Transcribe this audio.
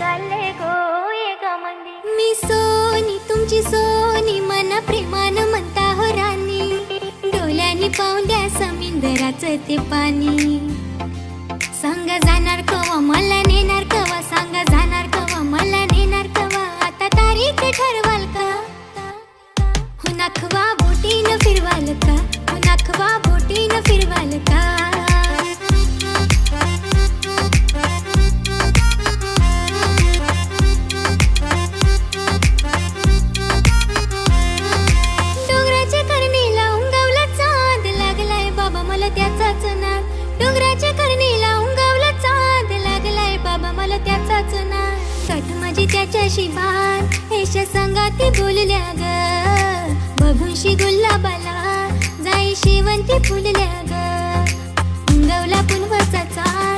चालले गो एका मंदी. मी सोनी तुमची सोनी मना प्रेमान म्हणता हो राणी. डोळ्यांनी पाहून द्या समुद्राचं ते पाणी. सांग जाणार कवा मला नेणार कवा. सांग जाणार कवा मला नेणार कवा. आता तारीख ठरवाल का. हो नाखवा बोटीनं फिरवाल का. हो नाखवा बोटीनं फिरवाल का. त्याचाच नाद. डोंगराच्या करणीला उंगावला चांद. लागलाय बाबा मला त्याचाच नाद. कठ माझी त्याच्याशी बात. हेशा संगाती बोलल्या ग. बघूनशी गुलाबाला जाई शेवंती फुलल्या ग. उंगवला पुनवचा चांद.